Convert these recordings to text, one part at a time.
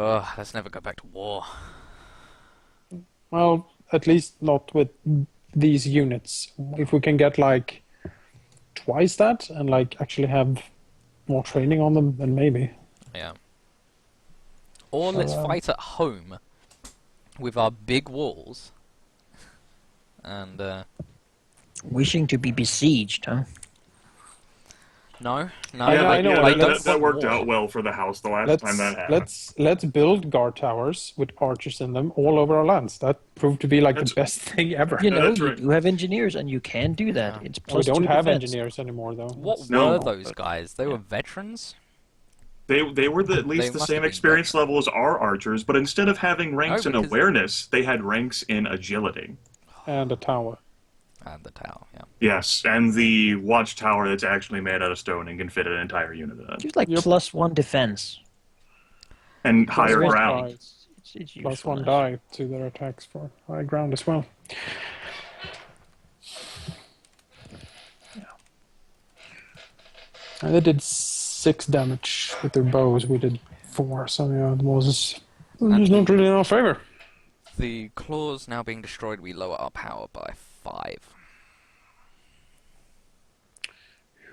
Ugh, let's never go back to war. Well, at least not with these units. If we can get like twice that and like actually have more training on them, then maybe. Yeah. Or let's fight at home with our big walls. And Wishing to be besieged, huh? no, I know, I like, don't that want worked war. out well for the house the last time that happened. Let's build guard towers with archers in them all over our lands. That proved to be like the best thing ever. You know, that's you right. do have engineers, and you can do that. Yeah. It's We plus don't 2 have defense. engineers anymore, though. What No. were those guys? They were veterans? They were at least the must same have been experience veterans. level as our archers, but instead of having ranks in because- awareness, they had ranks in agility. And a tower. And the tower, yeah. Yes, and the watchtower that's actually made out of stone and can fit an entire unit in it. It's like plus 1 defense. And Plus higher one ground. die. It's Plus 1 usefulness. die to their attacks for high ground as well. Yeah. And they did 6 damage with their bows. We did 4, so yeah, it was not really in our favor. The claws now being destroyed, we lower our power by 5.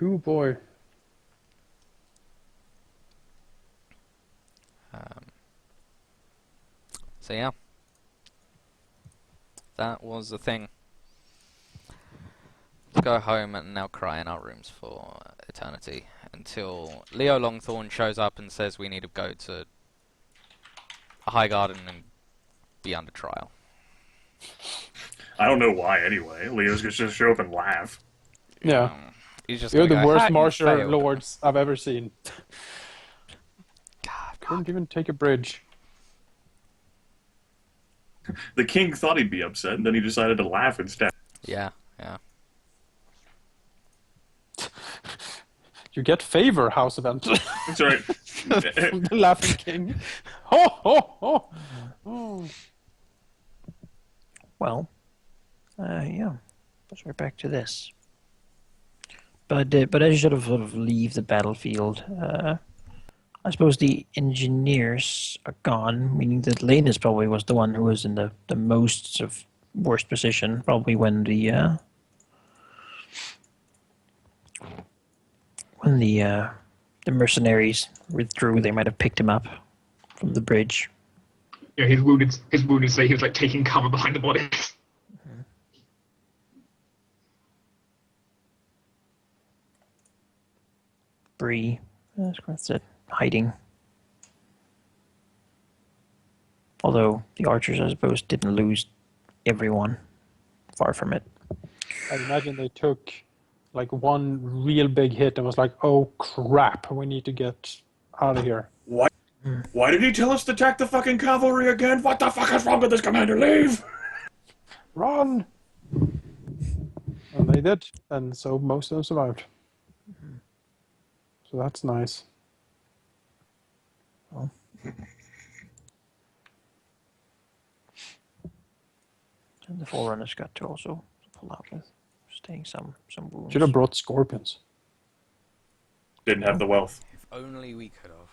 Oh boy. So yeah. That was the thing. Let's go home and now cry in our rooms for eternity. Until Leo Longthorn shows up and says we need to go to a High Garden and be under trial. I don't know why anyway. Leo's gonna just show up and laugh. Yeah. He's just You're the gonna go, worst "Ha, you martial failed." lords I've ever seen. God, Couldn't even take a bridge. The king thought he'd be upset, and then he decided to laugh instead. Yeah, yeah. You get favor, House Event. That's right. From the Laughing King. Ho, ho, ho. Oh. Well, yeah. Let's right back to this. But as you sort of leave the battlefield, I suppose the engineers are gone, meaning that Laenys probably was the one who was in the most sort of worst position, probably when the mercenaries withdrew. They might have picked him up from the bridge. Yeah, his wounded say he was like taking cover behind the bodies. Bree, that's it, hiding. Although the archers, I suppose, didn't lose everyone. Far from it. I imagine they took like one real big hit and was like, oh crap, we need to get out of here. Why did he tell us to attack the fucking cavalry again? What the fuck is wrong with this commander? Leave! Run! And they did, and so most of them survived. So that's nice. Well. And the forerunners got to also pull out with staying some wounds. Should have brought scorpions. Didn't have the wealth. If only we could have.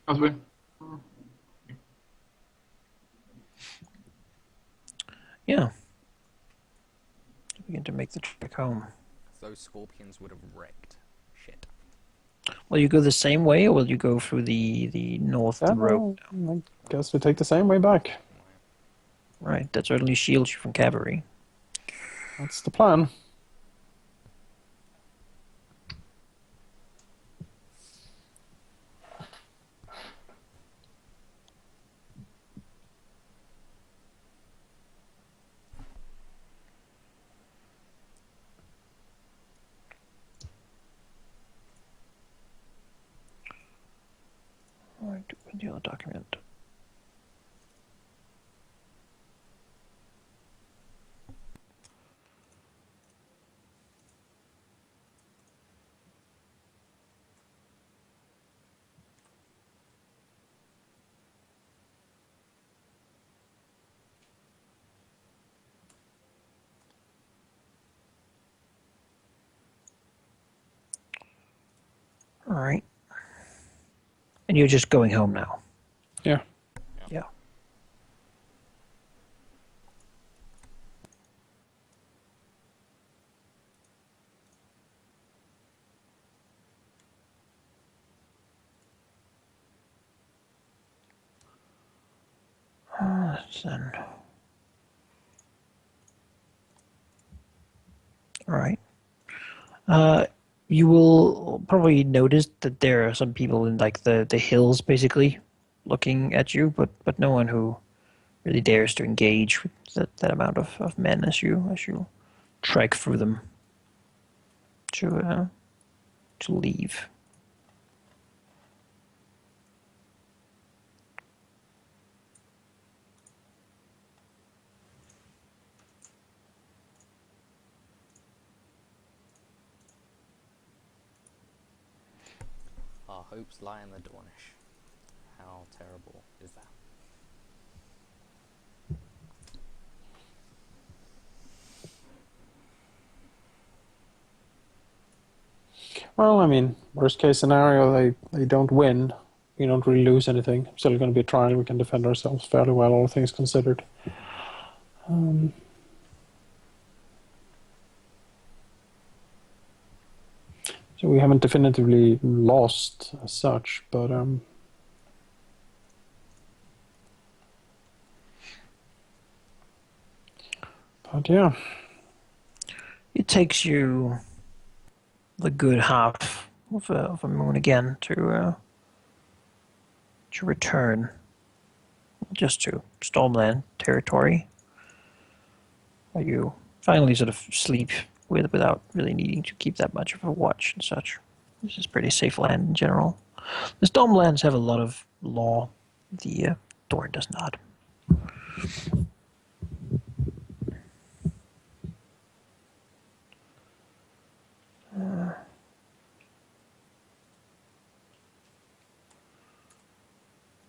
That's weird. Yeah. Begin to make the trek home. Those scorpions would have wrecked shit. Will you go the same way, or will you go through the north road? I guess we take the same way back. Right, that certainly shields you from cavalry. That's the plan. Right, open the other document. All right. And you're just going home now. Yeah. Yeah. Then. All right. You will probably notice that there are some people in like the hills, basically, looking at you, but no one who really dares to engage with that amount of men as you trek through them to leave. Our hopes lie in the Dornish. How terrible is that? Well, I mean, worst case scenario, they don't win. We don't really lose anything. Still going to be a trial. We can defend ourselves fairly well, all things considered. So we haven't definitively lost as such, but yeah. It takes you the good half of a moon again to return just to Stormland territory, where you finally sort of sleep without really needing to keep that much of a watch and such. This is pretty safe land in general. The Stormlands have a lot of law. The Dorne does not.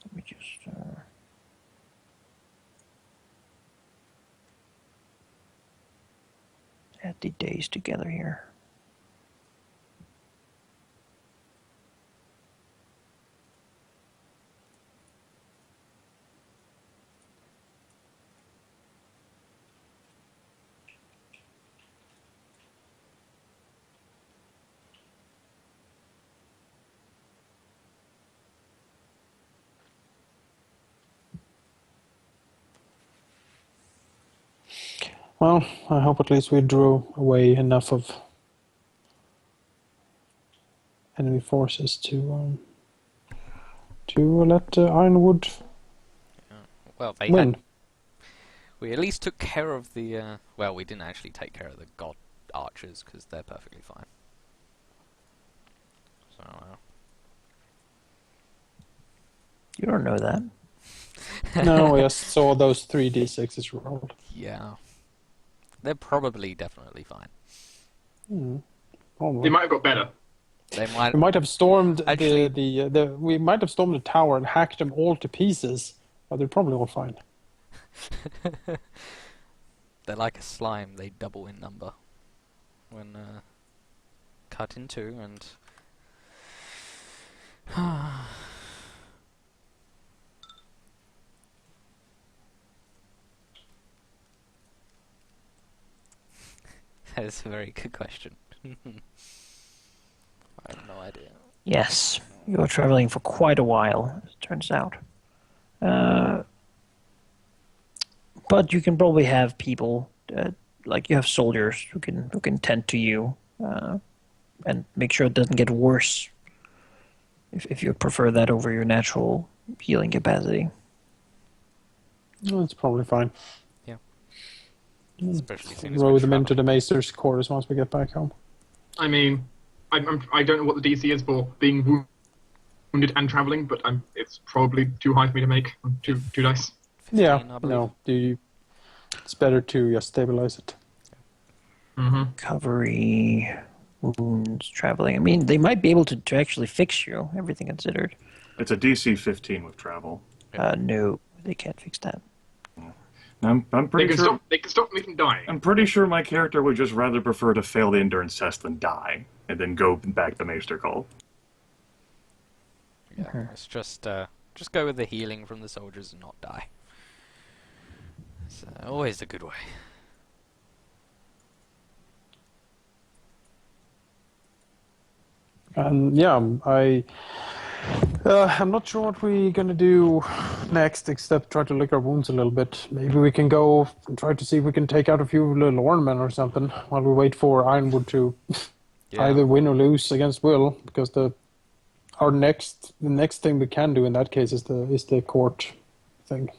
Let me just add the days together here. Well, I hope at least we drew away enough of enemy forces to let Ironwood Well, they win. we at least took care of the. Well, we didn't actually take care of the god archers because they're perfectly fine. So. You don't know that. No, I just saw those 3d6s rolled. Yeah. They're probably definitely fine. Probably. They might have got better. They might. We might have stormed Actually- we might have stormed the tower and hacked them all to pieces, but they're probably all fine. They're like a slime. They double in number when cut in two, and that is a very good question. I have no idea. Yes, you're traveling for quite a while, as it turns out. But you can probably have people, like you have soldiers who can tend to you and make sure it doesn't get worse. If you prefer that over your natural healing capacity. No, it's probably fine. Yeah. Especially soon as Row we're them into the traveling. Maester's quarters once we get back home. I mean, I don't know what the DC is for being wounded and traveling, but it's probably too high for me to make. Two dice. 15, Yeah, I believe. no, it's better to just stabilize it. Mm-hmm. Recovery, wounds, traveling. I mean, they might be able to actually fix you, everything considered. It's a DC 15 with travel. No, they can't fix that. I'm They pretty can sure. stop me from dying. I'm pretty sure my character would just rather prefer to fail the endurance test than die, and then go back the Maester call. Yeah, it's just Just go with the healing from the soldiers and not die. It's always a good way. And yeah, I'm not sure what we're gonna do next, except try to lick our wounds a little bit. Maybe we can go and try to see if we can take out a few little Lornmen or something while we wait for Ironwood to either win or lose against Will, because the next thing we can do in that case is the court thing.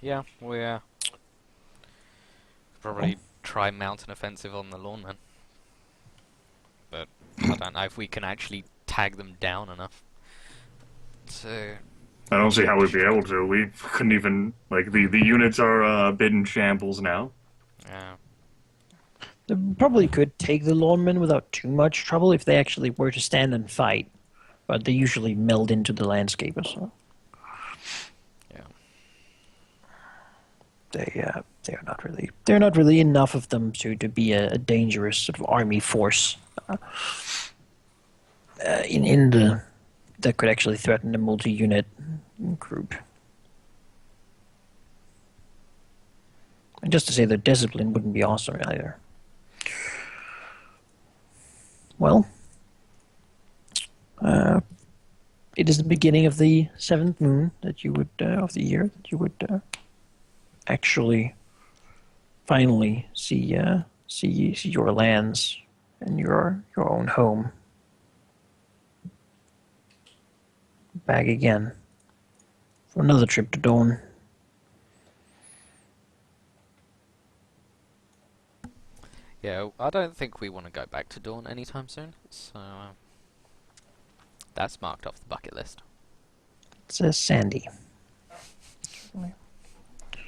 Yeah, we probably try mountain offensive on the Lornmen. But I don't know if we can actually tag them down enough. So I don't see how we'd be able to. We couldn't even, like, the units are a bit in shambles now. yeah, They probably could take the Lornmen without too much trouble if they actually were to stand and fight, but they usually meld into the landscape or so. yeah, They're not really enough of them to be a dangerous sort of army force that could actually threaten a multi-unit group. And just to say their discipline wouldn't be awesome either. Well, it is the beginning of the 7th moon that you would of the year that you would actually finally see your lands and your own home back again for another trip to Dawn. yeah. I don't think we want to go back to Dawn anytime soon. So that's marked off the bucket list. It's sandy. I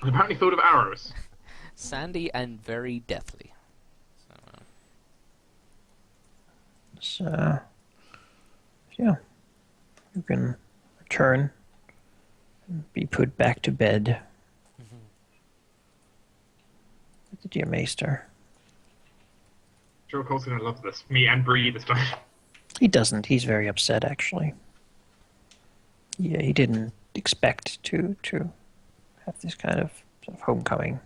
apparently thought of arrows. Sandy and very deathly. So, yeah, you can return and be put back to bed with the dear Maester. Sure, Cole's gonna love this. Me and Bree this time. He doesn't. He's very upset, actually. Yeah, he didn't expect to have this kind of sort of homecoming.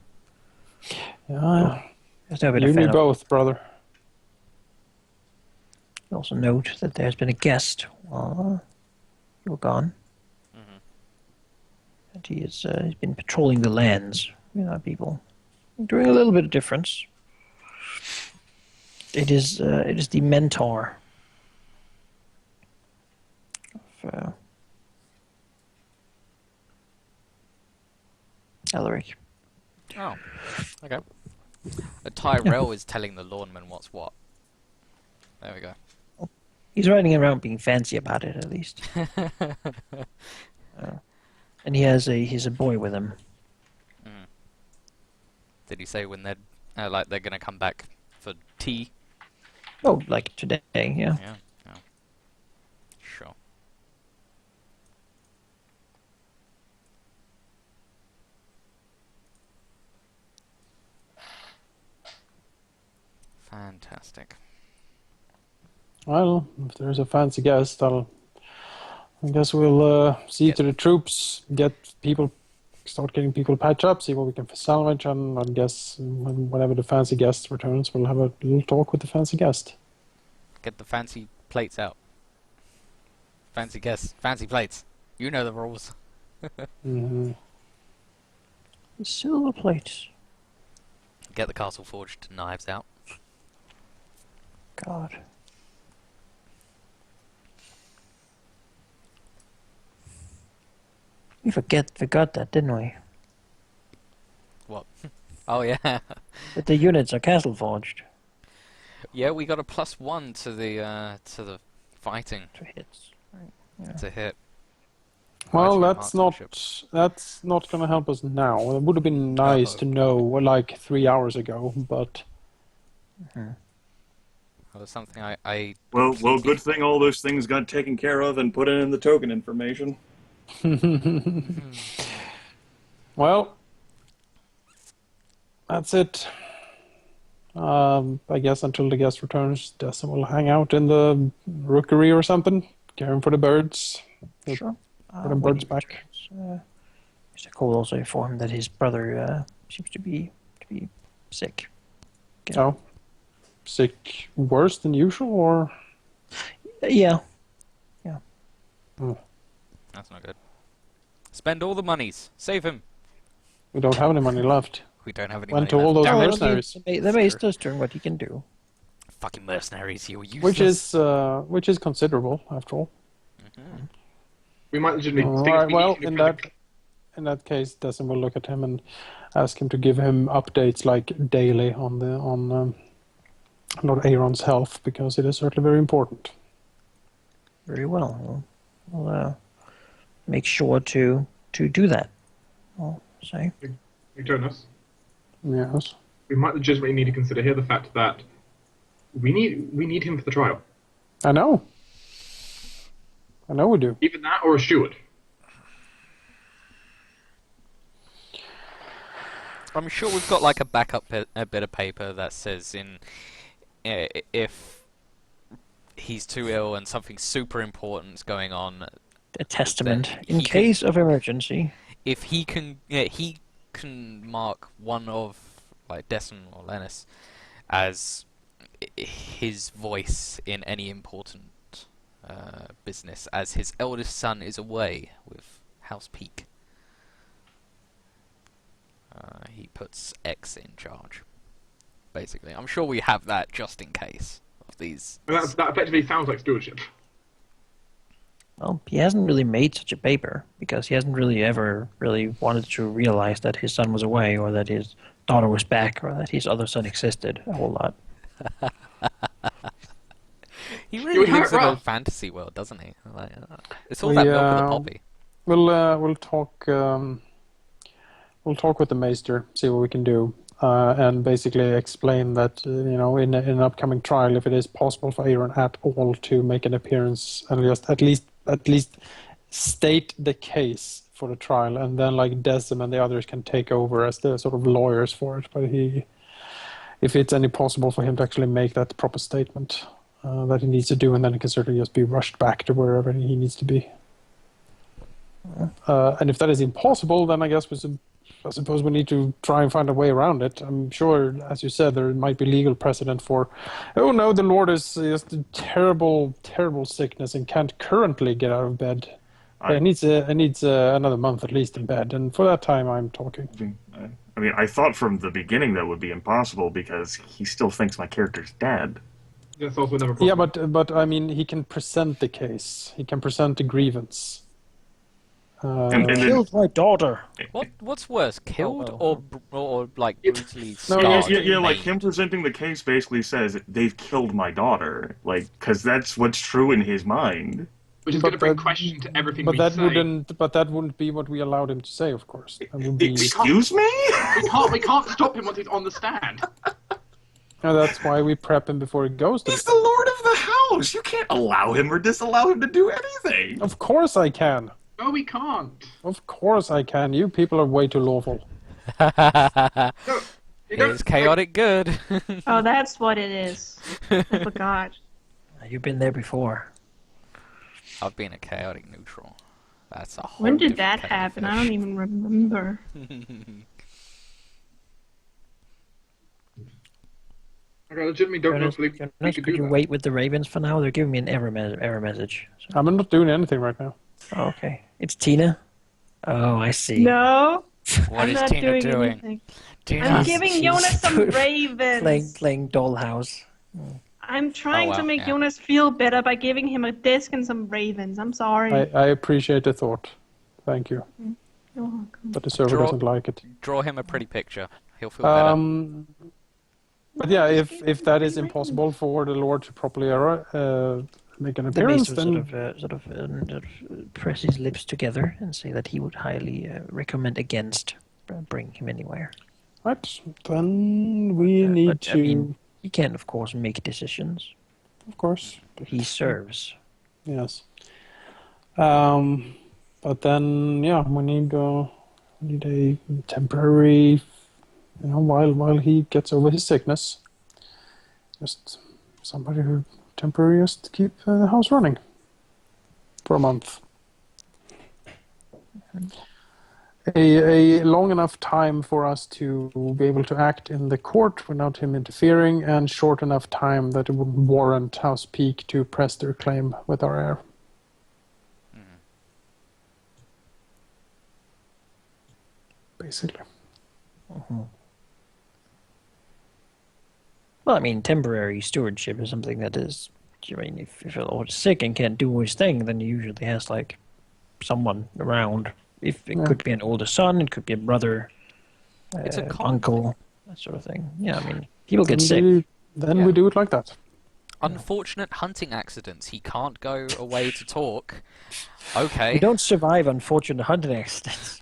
Yeah, There's no bit you of and me fan of- both, brother. Also note that there's been a guest while you were gone. And he's been patrolling the lands with our people, doing a little bit of difference. It is the mentor of Alaric. Oh, okay. A Tyrell is telling the Lornman what's what. There we go. He's riding around being fancy about it, at least. And he's a boy with him. Did he say when they're gonna come back for tea? Oh, like today, yeah. Yeah. Sure. Fantastic. Well, if there's a fancy guest, I guess we'll see to the troops, start getting people patch up, see what we can salvage, and I guess whenever the fancy guest returns, we'll have a little talk with the fancy guest. Get the fancy plates out. Fancy guests, fancy plates. You know the rules. Mm-hmm. The silver plates. Get the castle forged knives out. God. We forgot that, didn't we? What? Oh yeah. That the units are castle forged. Yeah, we got a +1 to the fighting To hits. Right. Yeah. to hit. Well, Fighting that's not going to help us now. It would have been nice to know, like 3 hours ago, but Well, that's something I Well, good thing all those things got taken care of and put in the token information. well, that's it. I guess until the guest returns, Dessem will hang out in the rookery or something, caring for the birds, Sure. Get him birds back. Mr. Cole also informed that his brother seems to be sick. Okay. Oh, sick worse than usual, or? Yeah. Oh, That's not good. Spend all the monies. Save him. we don't have any money left. We don't have any Went money to all left. those Well, mercenaries, The mace does doing what he can do. Fucking mercenaries, you're useless. which is considerable after all. We might legitimately All think right. we Well, need to in that case, Dessem will look at him and ask him to give him updates like daily on Lord Aaron's health, because it is certainly very important. Very well. We'll make sure to do that. I'll say. Jonas, Yes. we might legitimately need to consider here the fact that we need him for the trial. I know we do. Either that or a steward. I'm sure we've got like a backup a bit of paper that says if he's too ill and something super important is going on, A testament Then in he case of emergency. if he can mark one of like Dessem or Laenys as his voice in any important business, as his eldest son is away with House Peak. He puts X in charge. Basically, I'm sure we have that just in case of these. And that effectively sounds like stewardship. Well, he hasn't really made such a paper because he hasn't really ever really wanted to realize that his son was away, or that his daughter was back, or that his other son existed a whole lot. He really have lives it in a rough. fantasy world, doesn't he? Like, it's all that milk of the poppy. We'll talk with the Maester, see what we can do, and basically explain that in an upcoming trial, if it is possible for Aaron at all to make an appearance and just at least state the case for the trial, and then like Dessem and the others can take over as the sort of lawyers for it. But if it's any possible for him to actually make that proper statement that he needs to do, and then he can certainly just be rushed back to wherever he needs to be. And if that is impossible, then I suppose we need to try and find a way around it. I'm sure, as you said, there might be legal precedent for, oh no, the Lord is just a terrible, terrible sickness and can't currently get out of bed. He needs another month at least in bed, and for that time I'm talking. I mean, I thought from the beginning that would be impossible because he still thinks my character's dead. That's also never possible. Yeah, but I mean, he can present the case. He can present the grievance. And then- Killed my daughter. What's worse, killed well. or like brutally No, scarred? yeah, like maimed? him presenting the case basically says they've killed my daughter, like, because that's what's true in his mind. Which is But going to bring that- question to everything But we that say. wouldn't be what we allowed him to say, of course. That would be. Excuse me? We can't stop him once he's on the stand. No, that's why we prep him before he goes to. He's the lord of the house. You can't allow him or disallow him to do anything. Of course I can. No, we can't. Of course I can. You people are way too lawful. No, you don't. It's chaotic good. Oh, that's what it is. I forgot. You've been there before. I've been a chaotic neutral. That's a whole When did different that kettle of happen? I fish. don't even remember. I legitimately don't know Jonas, if we could could do you that. wait with the ravens for now? They're giving me an error message. So- I'm not doing anything right now. Oh, okay. It's Tina? Oh, I see. No, What I'm is not Tina doing anything. I'm Tina's- giving she's Jonas some playing, ravens. playing dollhouse. I'm trying well, to make yeah. Jonas feel better by giving him a disc and some ravens. I'm sorry. I appreciate the thought. Thank you. You're welcome. But the server Draw- doesn't like it. Draw him a pretty picture. He'll feel better. But yeah, if that is impossible for the Lord to properly make an The appearance, maester then sort of press his lips together and say that he would highly recommend against bringing him anywhere. right, then we need But, to, I mean, he can, of course, make decisions. of course, He serves. yes. But then, yeah, we need a temporary, while he gets over his sickness, just somebody who temporarily just keep the house running for a month. A long enough time for us to be able to act in the court without him interfering, and short enough time that it would warrant House Peak to press their claim with our heir. Basically. Well, I mean, temporary stewardship is something that is. I mean, if a lord is sick and can't do his thing, then he usually has like someone around. If it could be an older son, it could be a brother, It's a uncle, that sort of thing. Yeah, I mean, people get sick. Then we do it like that. Unfortunate hunting accidents. He can't go away to talk. Okay. We don't survive unfortunate hunting accidents.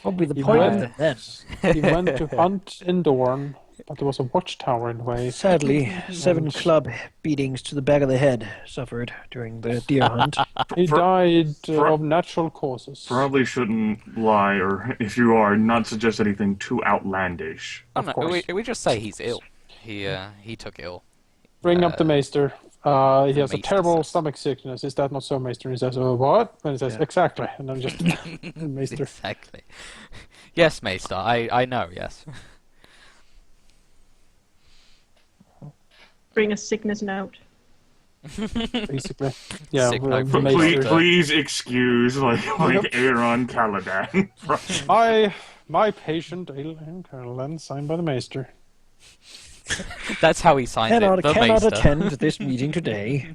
What would be the You point of went- them then? He went to hunt in Dorne, but there was a watchtower in the way. Sadly, 7 club beatings to the back of the head suffered during the deer hunt. He died of natural causes. Probably shouldn't lie, or if you are, not suggest anything too outlandish. Oh, Of no, course. we just say he's ill. He took ill. Bring up the maester. He has a Maester terrible says. stomach sickness. Is that not so, maester? And he says, oh, what? And he says, exactly. And then just, maester. Exactly. Yes, Maester. I know. Yes. Bring a sickness note. Basically. Yeah, Sick well, note the from Please, maester. Maester. please excuse, like Aaron Caladan. My patient, Alaric Caladan, signed by the maester. That's how he signs Cannot it. The Maester. attend this meeting today.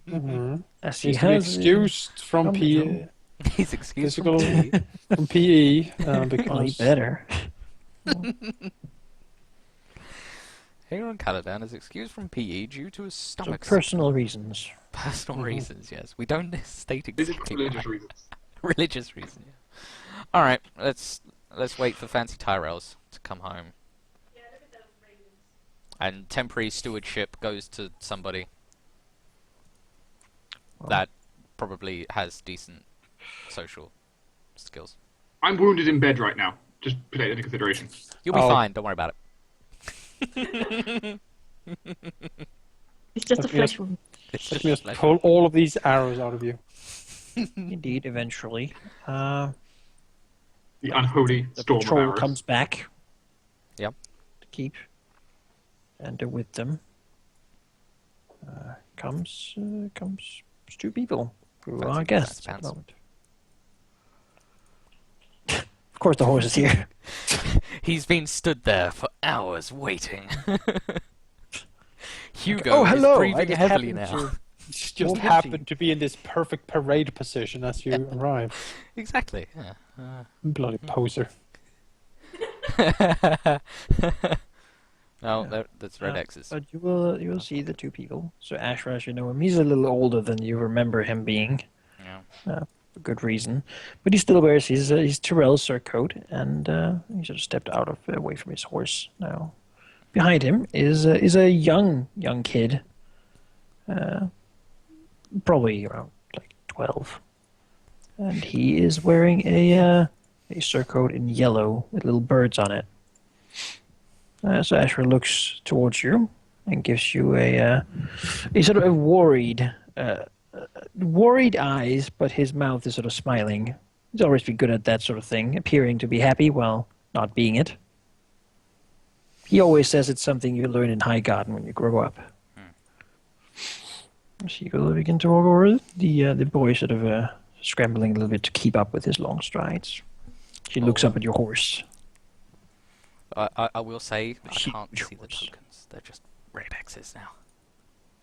As he He's to be has excused from come PE. He's excused Physical from tea. from PE Well, he because better. Aaron Caladan is excused from PE due to his For stomach personal reasons. personal reasons. Yes, we don't state This is exactly religious why. reasons. Religious reason. Yeah. All right, let's wait for Fancy Tyrells to come home. And temporary stewardship goes to somebody that probably has decent social skills. I'm wounded in bed right now. Just put that into consideration. You'll be Oh. fine. Don't worry about it. It's just a Let me flesh wound. It's let me just like- pull all of these arrows out of you. Indeed, eventually. The unholy The storm of patrol arrows. comes back. Yep. To keep. And with them comes 2 people who Fancy are guests pants. at the moment. Of course, the horse is here. He's been stood there for hours waiting. Hugo Oh, hello, is I breathing just heavily happened now. Just Well, happened to be in this perfect parade position as you arrive. Exactly. Yeah. Bloody poser. No, that's red X's. But you will see the 2 people. So Ashra, as you know him, he's a little older than you remember him being. Yeah. For good reason. But he still wears his Tyrell surcoat, and he sort of stepped away from his horse now. Behind him is a young kid, probably around like 12, and he is wearing a surcoat in yellow with little birds on it. So Ashra looks towards you and gives you a sort of a worried eyes, but his mouth is sort of smiling. He's always been good at that sort of thing, appearing to be happy while not being it. He always says it's something you learn in High Garden when you grow up. So you will begin to walk over. The boy sort of scrambling a little bit to keep up with his long strides. She looks up at your horse. I will say I Huge can't see the horse. tokens. They're just red X's now.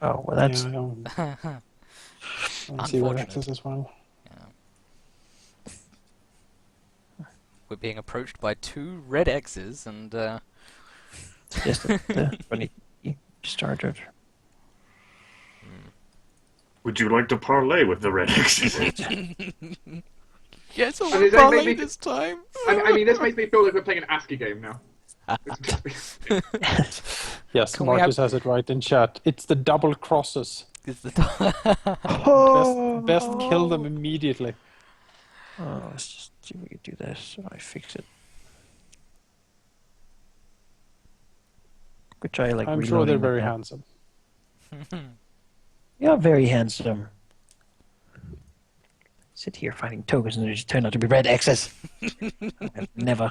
Oh, well, that's... Yeah, I don't see red Unfortunate. X's as well. We're being approached by 2 red X's, and just when he started. Would you like to parlay with the red X's? yes, I I mean, will that parlay made me- this time. I mean, this makes me feel like we're playing an ASCII game now. Yes, Can we Marcus have- has it right in chat. It's the double crosses. Is the Best kill them immediately. Oh, let's just see if we can do this. So I fix it. Which I like. I'm sure they're reloading very them now. handsome. Yeah, very handsome. sit here finding tokens and they just turn out to be red X's. Never.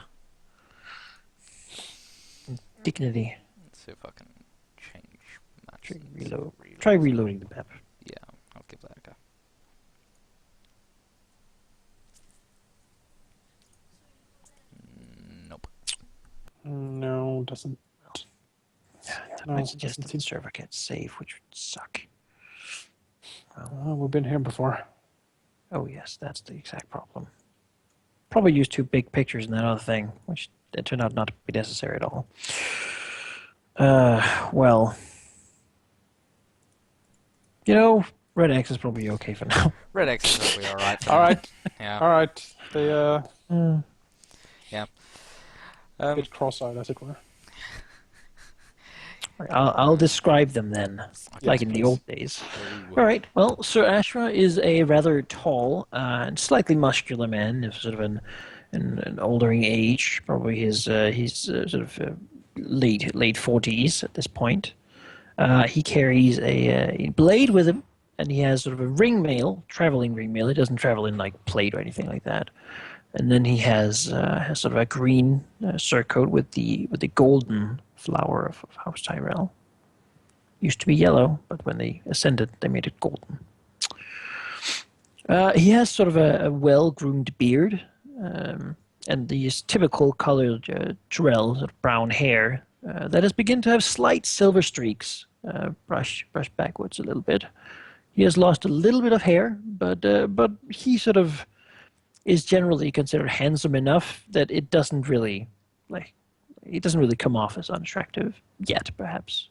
Dignity. Let's see if I can change maps. Reload. Try reloading the map. Yeah, I'll give that a go. Nope. No, doesn't. That No, might suggest that doesn't the server can't save, which would suck. Oh, we've been here before. Oh yes, that's the exact problem. Probably used too big pictures in that other thing, which it turned out not to be necessary at all. Well, you know, red X is probably okay for now. Red X is probably alright. All right, Yeah. all right. They Yeah. a bit cross-eyed, as it were. I'll describe them then, like in the please. old days. All right. Well, Sir Ashra is a rather tall and slightly muscular man of sort of an oldering age. Probably his sort of late 40s at this point. He carries a blade with him, and he has sort of a traveling ring mail. He doesn't travel in like plate or anything like that. And then he has sort of a green surcoat with the golden flower of House Tyrell. Used to be yellow, but when they ascended, they made it golden. He has sort of a well-groomed beard, and these typical colored Tyrell sort of brown hair that has begun to have slight silver streaks, brushed backwards a little bit. He has lost a little bit of hair, but he sort of is generally considered handsome enough that it doesn't really come off as unattractive yet, perhaps.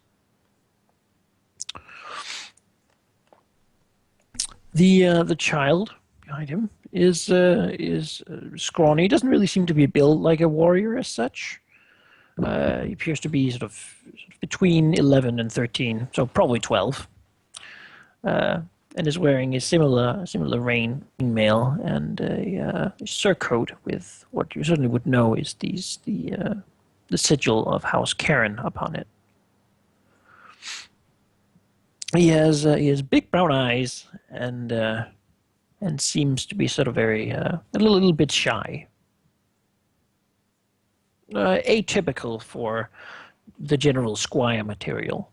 The child behind him is scrawny. He doesn't really seem to be built like a warrior as such. He appears to be sort of between 11 and 13, so probably 12. And is wearing a similar rain mail and a surcoat with what you certainly would know is the sigil of House Caladan upon it. He has big brown eyes and seems to be sort of a little bit shy. Atypical for the general squire material,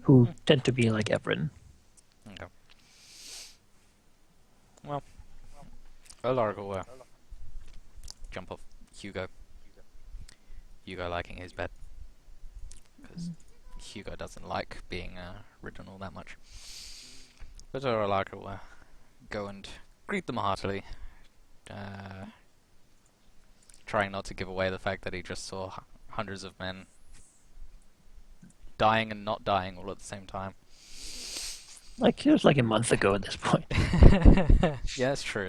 who tend to be like Everin. Okay. Well, Alaric will jump off Hugo. Hugo liking his bed. Because Hugo doesn't like being ridden all that much. But Alaric will go and greet them heartily. Trying not to give away the fact that he just saw hundreds of men dying and not dying all at the same time. Like it was like a month ago at this point. Yeah, it's true.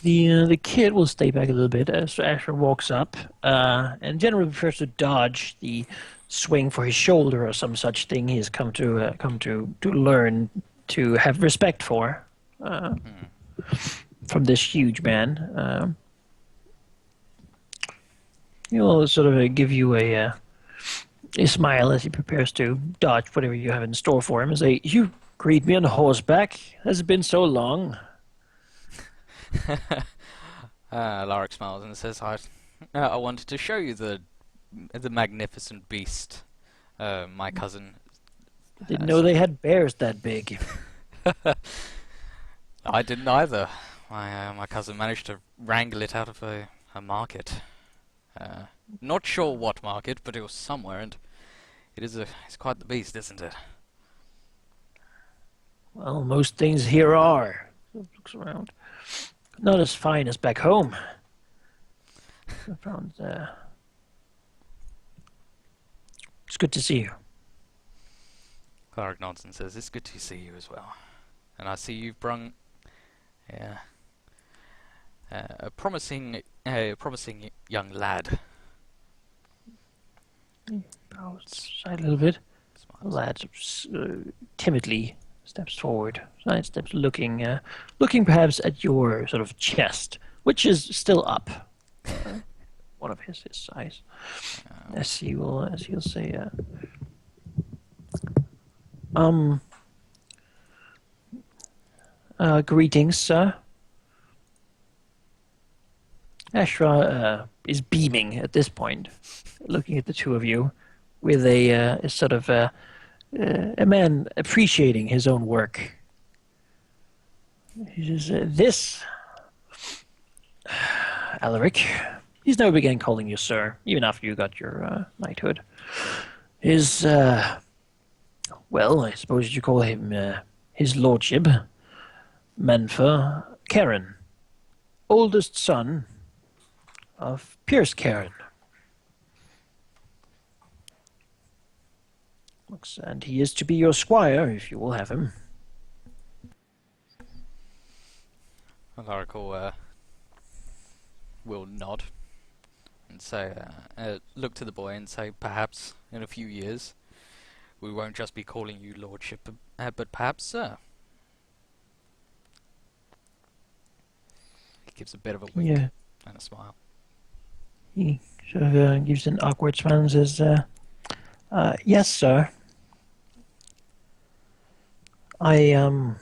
The kid will stay back a little bit as Asher walks up, and generally prefers to dodge the swing for his shoulder or some such thing he has come to learn to have respect for from this huge man. He will sort of give you a smile as he prepares to dodge whatever you have in store for him and say, "You greet me on horseback? Has it been so long?" Alaric smiles and says, I wanted to show you the magnificent beast, my cousin. Didn't know they had bears that big. I didn't either. My cousin managed to wrangle it out of a market. Not sure what market, but it was somewhere, and it's quite the beast, isn't it? Well, most things here are. Looks around. Not as fine as back home. I found, it's good to see you. Alaric nods and says, "It's good to see you as well. And I see you've brung a promising young lad." Bows aside a little bit. The lad timidly steps forward, sidesteps, looking perhaps at your sort of chest, which is still up. One of his size. As he'll say, Greetings, sir. Ashra is beaming at this point, looking at the two of you with a sort of a man appreciating his own work. He says, "This, Alaric," he's now began calling you sir, even after you got your knighthood, is, well, I suppose you call him his lordship, Manfer Karen, oldest son of Pierce Karen. And he is to be your squire, if you will have him. Alaric will nod and say, look to the boy and say, perhaps in a few years we won't just be calling you lordship, but perhaps sir. He gives a bit of a wink and a smile. He sort of gives an awkward smile and says, yes, sir. I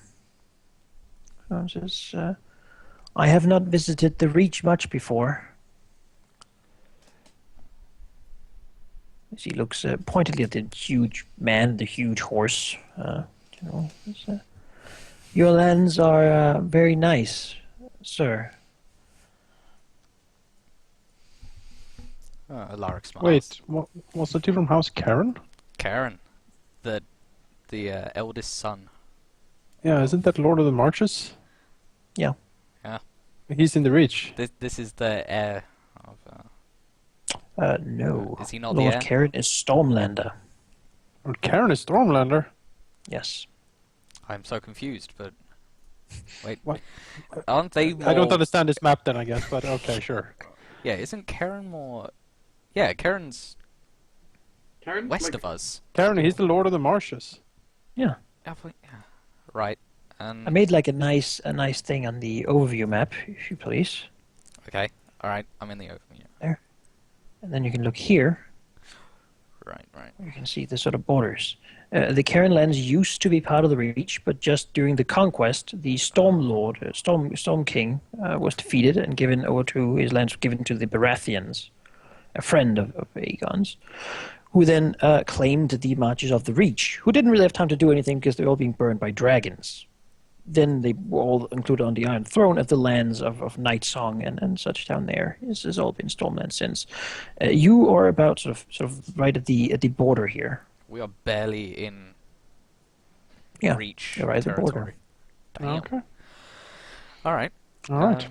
have not visited the Reach much before. As he looks pointedly at the huge man, the huge horse. Your lands are very nice, sir. Alaric smiles. Wait, wasn't he from House Karen? Karen, the eldest son. Yeah, isn't that Lord of the Marches? Yeah. Yeah. He's in the Reach. This is the heir of. No. Is he not Lord the heir? Karen is Stormlander. Lord Karen is Stormlander. Yes. I'm so confused, but wait, What? aren't they more... I don't understand this map then, I guess, but okay, sure. Yeah, isn't Karen more... Yeah, Karen's Karen? west of us. Karen, he's the Lord of the Marshes. Yeah. Yeah. Right, I and... made like a nice thing on the overview map, if you please. Okay, alright, I'm in the overview. And then you can look here. Right. You can see the sort of borders. The Karen lands used to be part of the Reach, but just during the conquest, the Storm Lord, Storm King, was defeated and given over to his lands, given to the Baratheons, a friend of Aegon's, who then claimed the marches of the Reach, who didn't really have time to do anything because they were all being burned by dragons. Then they were all included on the Iron Throne at the lands of Night Song and such down there. This has all been Stormland since. You are about sort of right at the border here. We are barely in Reach you're right at the territory. border. Okay. Alright. Alright.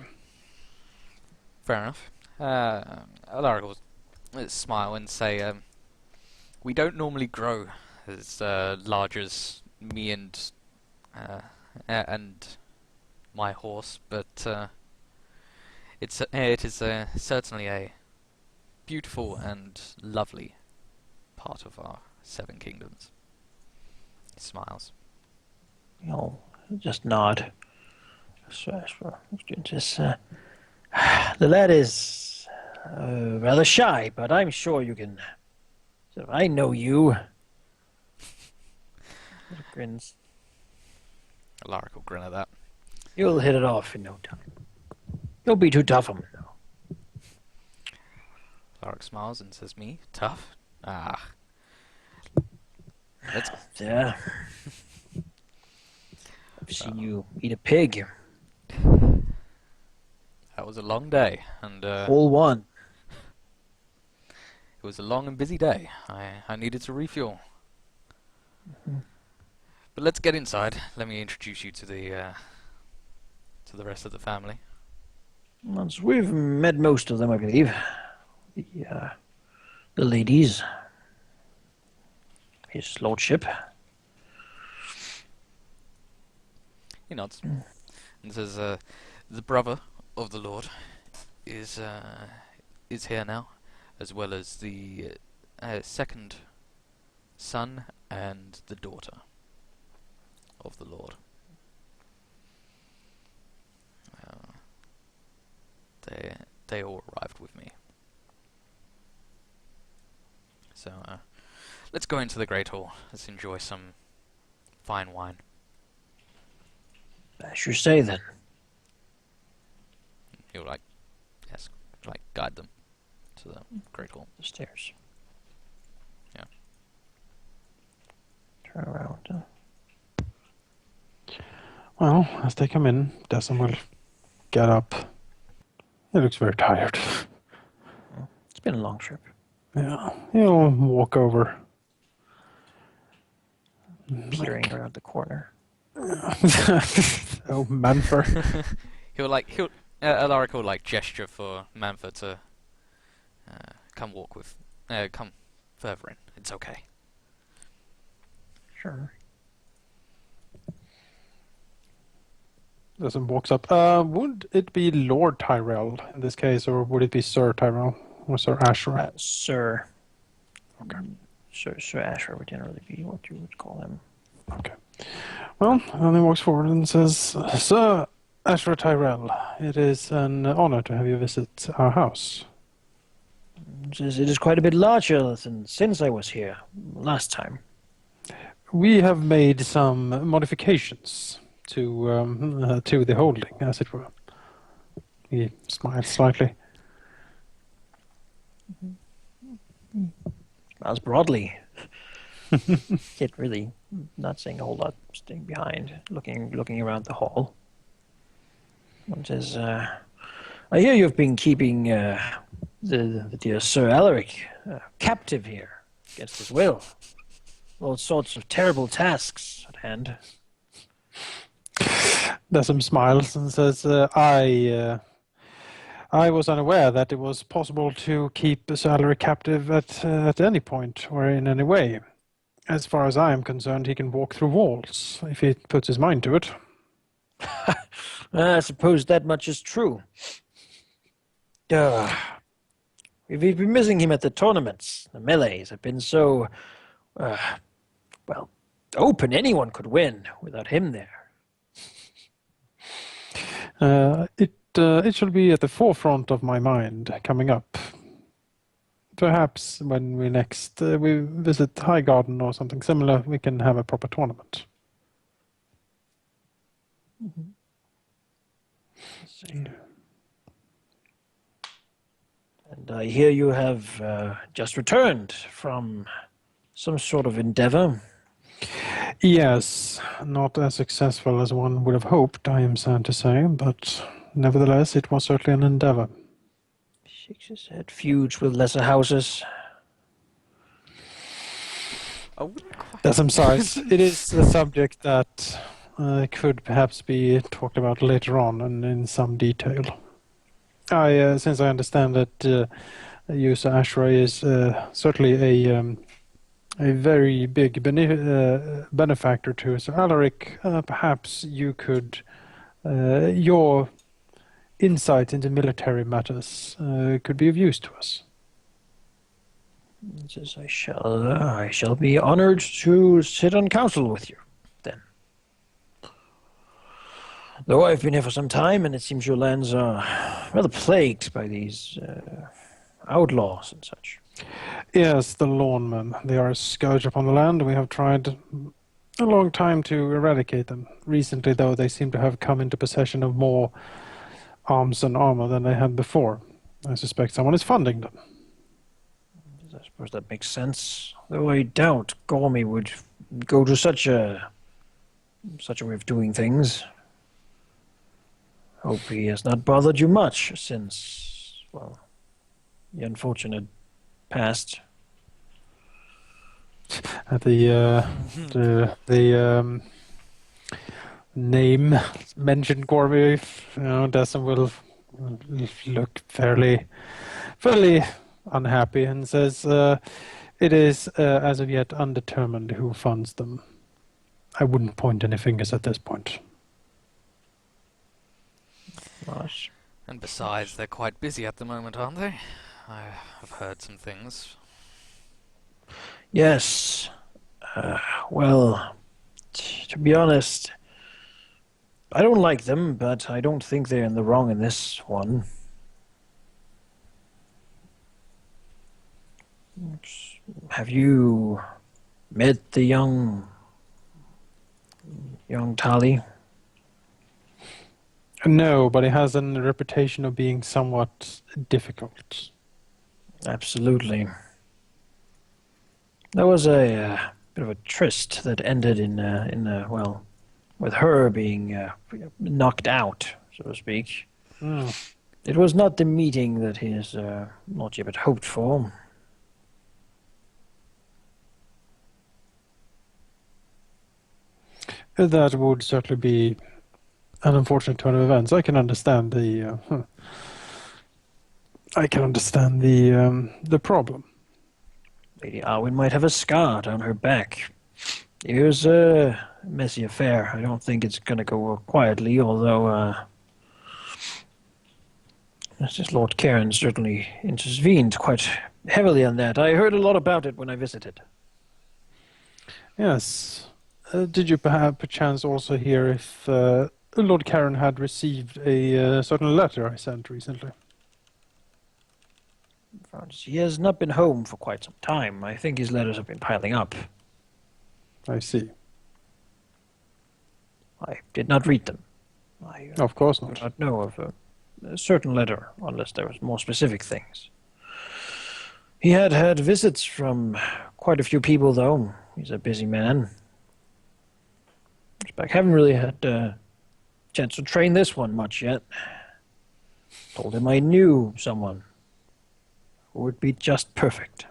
Fair enough. Alaric will smile and say, we don't normally grow as large as me and my horse, but it is certainly a beautiful and lovely part of our 7 kingdoms. He smiles. You'll just nod. The lad is rather shy, but I'm sure you can. I know you. Grins. Alaric will grin at that. You'll hit it off in no time. You'll be too tough on me, though. Alaric smiles and says, me? Tough? Ah. Let's... Yeah. I've seen you eat a pig. That was a long day, and All one. it was a long and busy day. I needed to refuel. But let's get inside. Let me introduce you to the rest of the family. Once we've met most of them, I believe. The ladies. His lordship. He nods and says, "The brother of the Lord is here now, as well as the second son and the daughter of the Lord. They all arrived with me. So let's go into the Great Hall. Let's enjoy some fine wine." As you say, then. He'll guide them to the Great Hall. The stairs. Yeah. Turn around. Well, as they come in, Dessem will get up. He looks very tired. It's been a long trip. Yeah, he'll walk over. Peering around the corner. Oh, Manfred. Alaric will gesture for Manfred to come further in. It's okay. Sure. Dessem walks up. Would it be Lord Tyrell in this case, or would it be Sir Tyrell or Sir Asher? Sir. Okay. Sir Asher would generally be what you would call him. Okay. Well, and he walks forward and says, Sir Asher Tyrell, it is an honor to have you visit our house. It is quite a bit larger than since I was here last time. We have made some modifications to the holding, as it were. He smiles slightly. Smiles broadly. Yet really not saying a whole lot, staying behind, looking around the hall. One says, I hear you've been keeping the dear Sir Alaric captive here against his will. All sorts of terrible tasks at hand. Dessem smiles and says, I was unaware that it was possible to keep Sir Alaric captive at any point or in any way. As far as I am concerned, he can walk through walls if he puts his mind to it. I suppose that much is true. We've been missing him at the tournaments. The melees have been so, open. Anyone could win without him there. It shall be at the forefront of my mind coming up. Perhaps when we next we visit Highgarden or something similar, we can have a proper tournament. Mm-hmm. Let's see. And I hear you have just returned from some sort of endeavor. Yes, not as successful as one would have hoped, I am sad to say, but nevertheless it was certainly an endeavor. Shakes his head. Feuds with lesser houses. I wouldn't quite. Dessem sighs. It is a subject that could perhaps be talked about later on and in some detail. Since I understand that you, Sir Asher, is certainly a very big benefactor to Sir Alaric, perhaps you could, your insight into military matters could be of use to us. He says, I shall be honored to sit on council with you, then. Though I've been here for some time, and it seems your lands are rather plagued by these outlaws and such. Yes, the lawnmen. They are a scourge upon the land. We have tried a long time to eradicate them. Recently, though, they seem to have come into possession of more arms and armor than they had before. I suspect someone is funding them. I suppose that makes sense. Though I doubt Gormy would go to such a way of doing things. Hope he has not bothered you much since, well, the unfortunate past. At the name mentioned Gorby, Dessem will look fairly unhappy and says, it is as of yet undetermined who funds them. I wouldn't point any fingers at this point. Gosh. And besides, they're quite busy at the moment, aren't they? I've heard some things. Yes. Well, to be honest, I don't like them, but I don't think they're in the wrong in this one. Have you met the young Tali? No, but he has a reputation of being somewhat difficult. Absolutely. There was a bit of a tryst that ended in well, with her being knocked out, so to speak. It was not the meeting that he has not yet hoped for. That would certainly be an unfortunate turn of events. I can understand the. I can understand the problem. Lady Arwen might have a scar down her back. It was a messy affair. I don't think it's going to go quietly, although Justice Lord Cairn certainly intervened quite heavily on that. I heard a lot about it when I visited. Yes. Did you perchance also hear if Lord Cairn had received a certain letter I sent recently? He has not been home for quite some time. I think his letters have been piling up. I see. I did not read them. I Of course do not. not know of a certain letter, unless there was more specific things. He had had visits from quite a few people, though. He's a busy man. I haven't really had a chance to train this one much yet. Told him I knew someone who would be just perfect.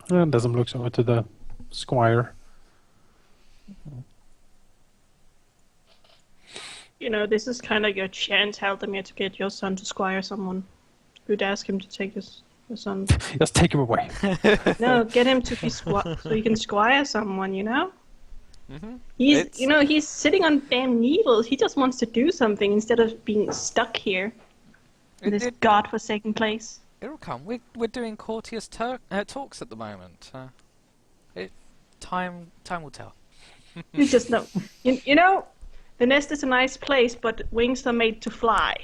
Dessem looks over to the squire. You know, this is kind of your chance, Halldamir, to get your son to squire someone. You'd ask him to take your son. Just take him away. No, get him to be so he can squire someone, you know? Mm-hmm. He's sitting on damn needles. He just wants to do something instead of being stuck here in this godforsaken place. It'll come. We're doing courteous talks at the moment. Time will tell. You just know. You know, the nest is a nice place, but wings are made to fly.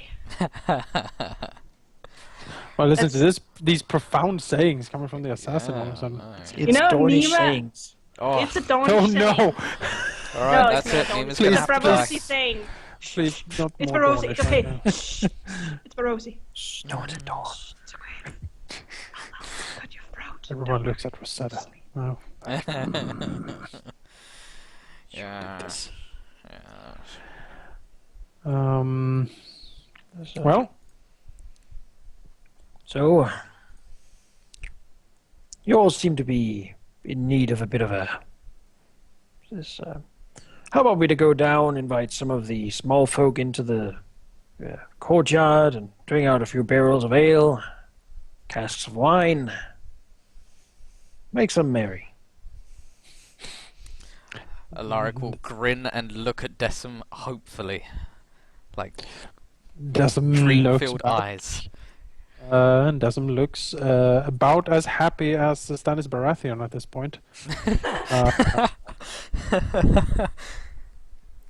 Well, listen to these profound sayings coming from the assassin all of a sudden. It's know, Dornish Nima- sayings. Oh, It's a Dornish Oh saying. no! all right, No, that's it's it. not Nima's Dornish. gonna It's a have to Braavosi die. saying. Please, not It's more Braavosi. Dornish It's okay. right now. Shh. It's Braavosi. Shh, no one's at door. It's okay. Cut your throat. Everyone looks at Rosetta. Oh. Yeah. Well, So, you all seem to be in need of a bit of a... how about we to go down, invite some of the small folk into the courtyard and bring out a few barrels of ale, casks of wine. Make some merry. Alaric will grin and look at Dessem hopefully, like Dessem dream-filled looks up, eyes. and Dessem looks about as happy as Stannis Baratheon at this point.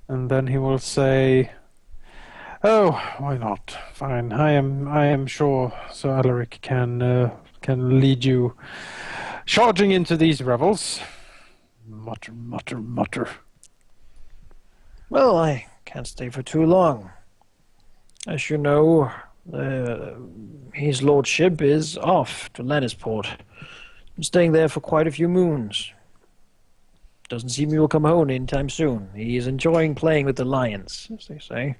And then he will say, "Oh, why not? Fine. I am sure Sir Alaric can lead you charging into these revels." Mutter, mutter, mutter. Well, I can't stay for too long. As you know, his lordship is off to Lannisport. Been staying there for quite a few moons. Doesn't seem he will come home anytime soon. He is enjoying playing with the lions, as they say.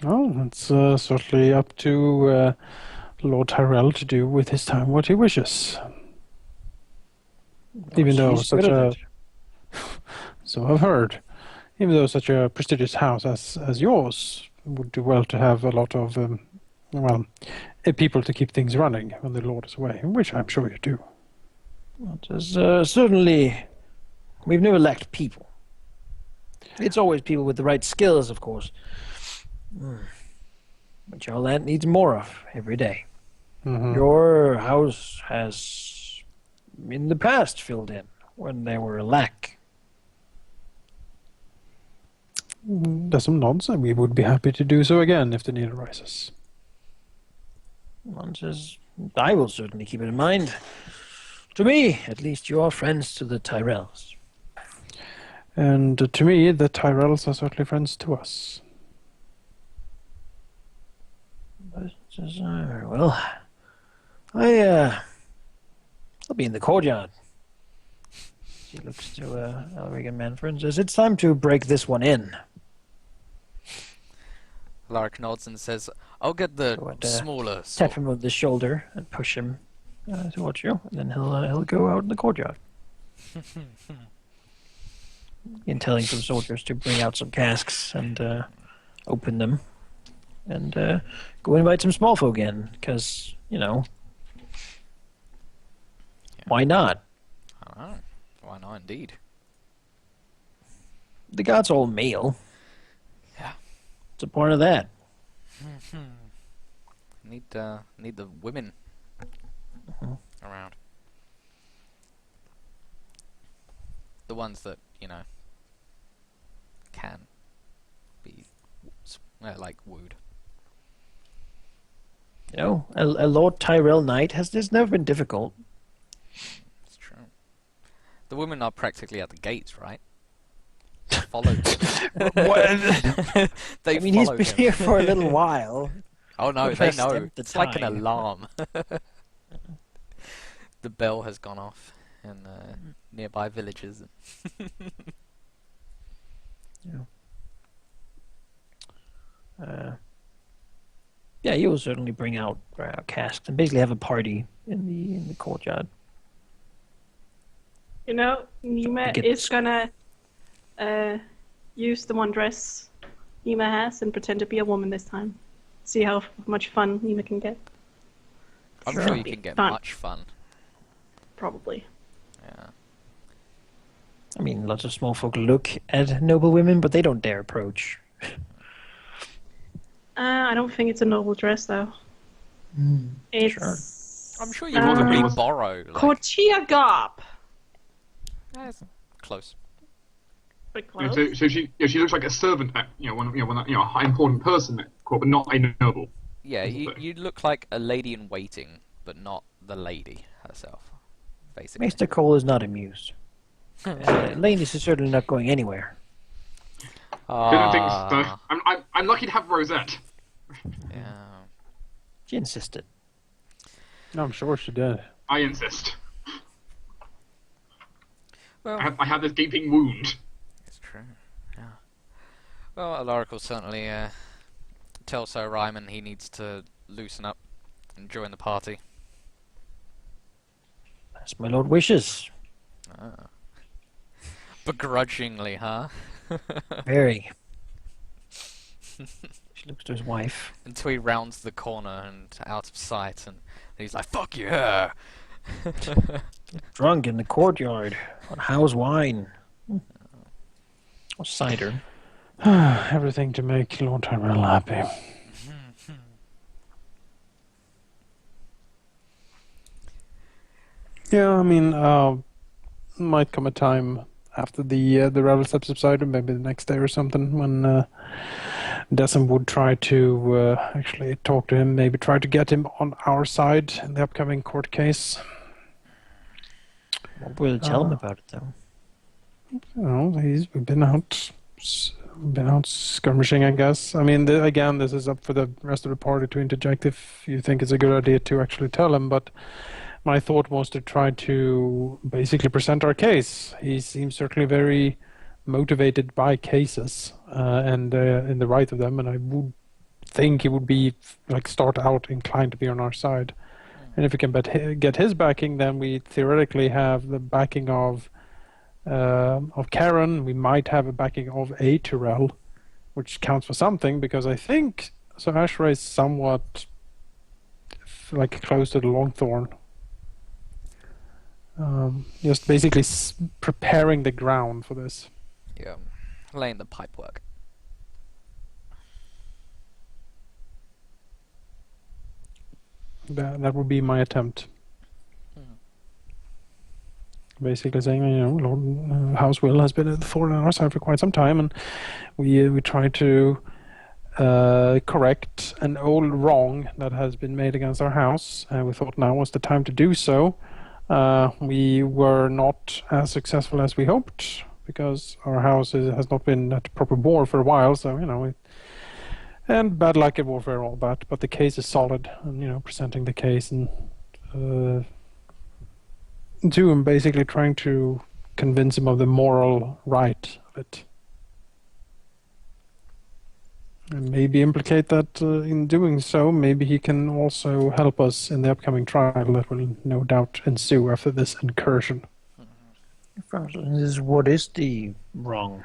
Oh, it's certainly up to Lord Tyrell to do with his time what he wishes. Even though He's such good at a... it. So I've heard. Even though such a prestigious house as yours would do well to have a lot of, people to keep things running when the Lord is away, which I'm sure you do. It is, certainly, we've never lacked people. It's always people with the right skills, of course. Which our land needs more of every day. Mhm. Your house has, in the past, filled in when there were a lack. There's some nods, and we would be happy to do so again if the need arises. One says, I will certainly keep it in mind. To me, at least, you are friends to the Tyrells. And to me, the Tyrells are certainly friends to us. Well, I'll be in the courtyard. She looks to Alaric Manfred and says, "It's time to break this one in." Alaric nods and says, "I'll get the smaller sword." Tap him on the shoulder and push him towards you, and then he'll go out in the courtyard. And telling some soldiers to bring out some casks and open them, and go invite some small folk in, because, why not? Oh, why not indeed? The god's all male. Yeah. What's the point of that? Need the women around. The ones that, can be, wooed. A Lord Tyrell knight has never been difficult. It's true. The women are practically at the gates, right? They follow him. They he's follow been him. here for a little while. Oh no, they Pressed know. him at It's the like an time. alarm. The bell has gone off in nearby villages. Yeah, you will certainly bring out casks and basically have a party in the courtyard. Nima Get- is gonna use the one dress Nima has and pretend to be a woman this time. See how much fun Nima can get. I'm Sure. sure you can get Fun. much fun. Probably. Yeah. Lots of small folk look at noble women, but they don't dare approach. I don't think it's a noble dress, though. It's... I'm sure you can probably borrow. Courtier garb. It's close. Pretty close. So she looks like a servant at a high important person at court, but not a noble. Yeah, you look like a lady in waiting, but not the lady herself, basically. Maester Cole is not amused. Laenys is certainly not going anywhere. Didn't think so. I'm lucky to have Rosette. Yeah. She insisted. No, I'm sure she did. I insist. Well, I have this gaping wound. it's true. Yeah. Well, Alaric will certainly tell Sir Ryman he needs to loosen up and join the party. As my lord wishes. Begrudgingly, huh? Very. She looks to his wife. Until he rounds the corner and out of sight, and he's like, "Fuck yeah!" Drunk in the courtyard on house wine. Or cider. Everything to make Lord Tyrell happy. Yeah, might come a time after the rebels have subsided, maybe the next day or something, when Dessem would try to actually talk to him, maybe try to get him on our side in the upcoming court case. What will you tell him about it, though? We've been out skirmishing, I guess. Again, this is up for the rest of the party to interject if you think it's a good idea to actually tell him, but my thought was to try to basically present our case. He seems certainly very motivated by cases and in the right of them, and I would think he would be start out inclined to be on our side. And if we can get his backing, then we theoretically have the backing of Karen. We might have a backing of a Tyrell, which counts for something, because I think Sir Ashray is somewhat close to the Longthorn. Just basically preparing the ground for this. Yeah, laying the pipework. That would be my attempt. Basically saying, Lord House Will has been at the thorn on our side for quite some time, and we try to correct an old wrong that has been made against our house, and we thought now was the time to do so. We were not as successful as we hoped, because our house has not been at proper war for a while, so, and bad luck at warfare, all that, but the case is solid, and, presenting the case and to him, basically trying to convince him of the moral right of it. And maybe implicate that in doing so, maybe he can also help us in the upcoming trial that will no doubt ensue after this incursion. What is the wrong?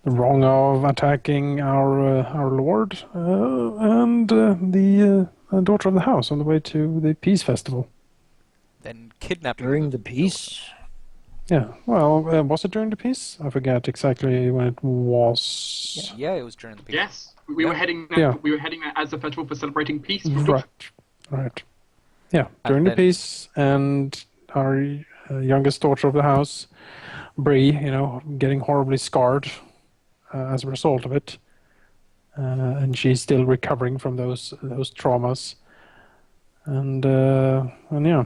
The wrong of attacking our lord and the daughter of the house on the way to the peace festival. Then kidnapping During the peace? Yeah, well, was it during the peace? I forget exactly when it was. Yeah, it was during the peace. Yes, we were heading there. Yeah. We were heading there as a festival for celebrating peace. Right. Yeah, during the then- peace, and our youngest daughter of the house, Bree, getting horribly scarred as a result of it, and she's still recovering from those traumas, and yeah.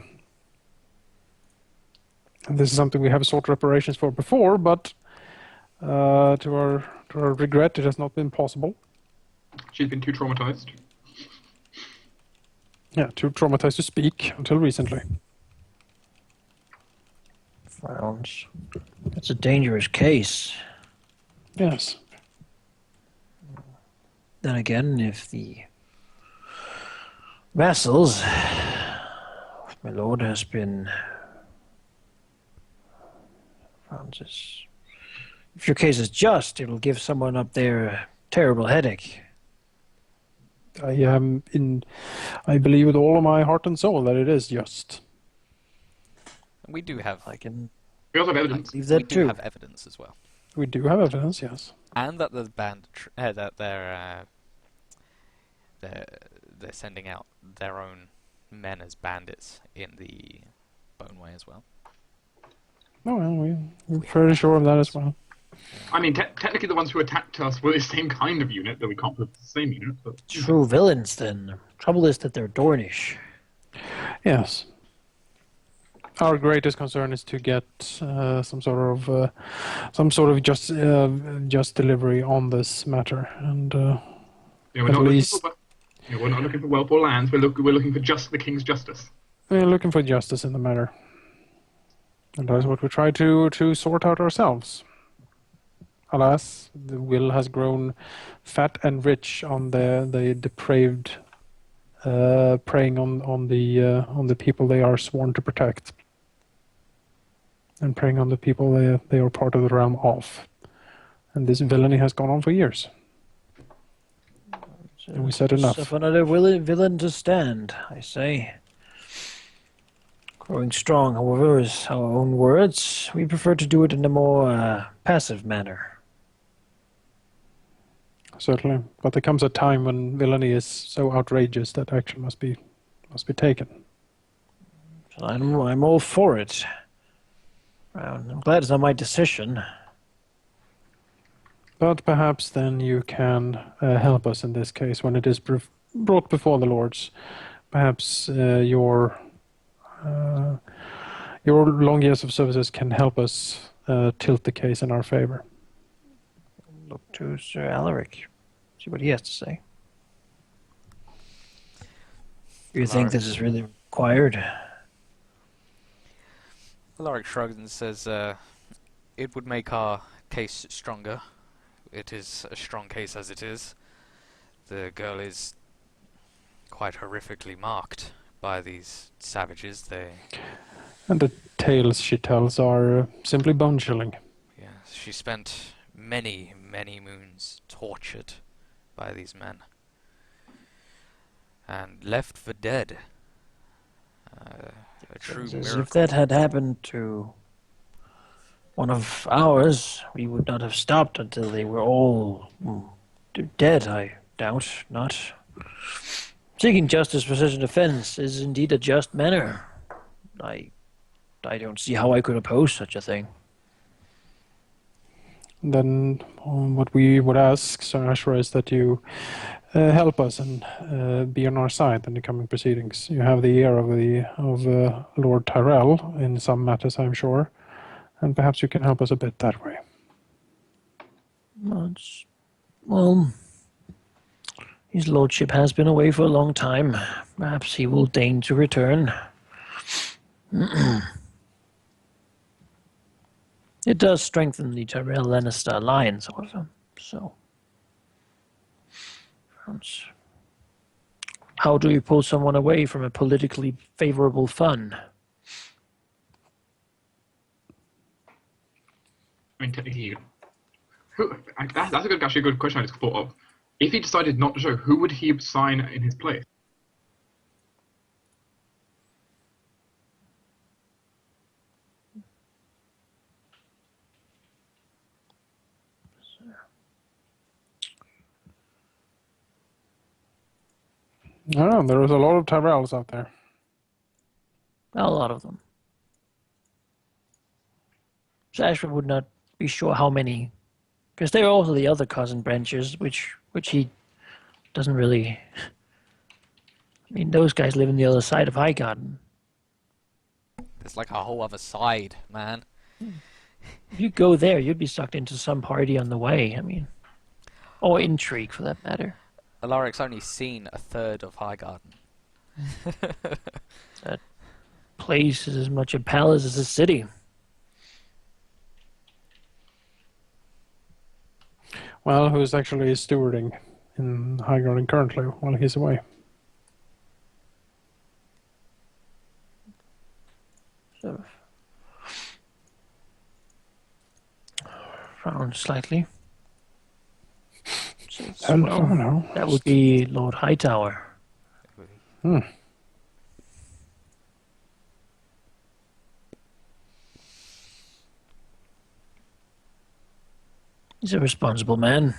And this is something we have sought reparations for before, but to our regret, it has not been possible. She's been too traumatized. Yeah, too traumatized to speak until recently. Frowns. That's a dangerous case. Yes. Then again, if the vassals, my lord, has been... Francis, if your case is just, it'll give someone up there a terrible headache. I believe with all of my heart and soul that it is just. We do have. We also have evidence. Believe We that do too. have evidence as well, We do have evidence, yes. and that the band that they're sending out their own men as bandits in the Boneway as well. No, well, we're fairly sure of that as well. I mean, technically the ones who attacked us were the same kind of unit, though we can't put the same unit. But True villains, then. Trouble is that they're Dornish. Yes. Our greatest concern is to get some sort of just delivery on this matter, and we're at not least we're not looking for wealth or lands. We're looking for just the king's justice. we're looking for justice in the matter, and that's what we try to sort out ourselves. Alas, the will has grown fat and rich on the depraved, preying on the people they are sworn to protect, and preying on the people they are part of the realm of. And this villainy has gone on for years. And we said enough. For another villain to stand, I say. Growing strong, however, is our own words. We prefer to do it in a more passive manner. Certainly, but there comes a time when villainy is so outrageous that action must be taken. So I'm all for it. I'm glad it's not my decision. But perhaps then you can help us in this case when it is brought before the lords. Perhaps your long years of services can help us tilt the case in our favor. Look to Sir Alaric. See what he has to say. Do you think this is really required? Alaric shrugs and says, it would make our case stronger. It is a strong case as it is. The girl is quite horrifically marked by these savages. And the tales she tells are simply bone-chilling. Yes, she spent many, many moons tortured by these men. And left for dead. A true As miracle. if that had happened to one of ours, we would not have stopped until they were all dead, I doubt not. Seeking justice for such an offense is indeed a just manner. I don't see how I could oppose such a thing. Then what we would ask, Sir Ashra, is that you help us and be on our side in the coming proceedings. You have the ear of Lord Tyrell in some matters, I'm sure, And perhaps you can help us a bit that way. Well, his lordship has been away for a long time. Perhaps he will deign to return. It does strengthen the Tyrell-Lannister alliance, however. So, how do you pull someone away from a politically favorable fun? I mean, technically, that's actually a good question I just thought of. If he decided not to show, who would he sign in his place? I don't know, there is a lot of Tyrells out there. A lot of them. So Ashford would not be sure how many, because there are also the other cousin branches, which he doesn't really. I mean, those guys live on the other side of Highgarden. There's like a whole other side, man. If you go there, you'd be sucked into some party on the way. I mean, or intrigue for that matter. Alaric's only seen a third of Highgarden. That place is as much a palace as a city. Well, who's actually stewarding in Highgarden currently while he's away? Sort of frown slightly. No. That would be Lord Hightower. Hmm. He's a responsible man.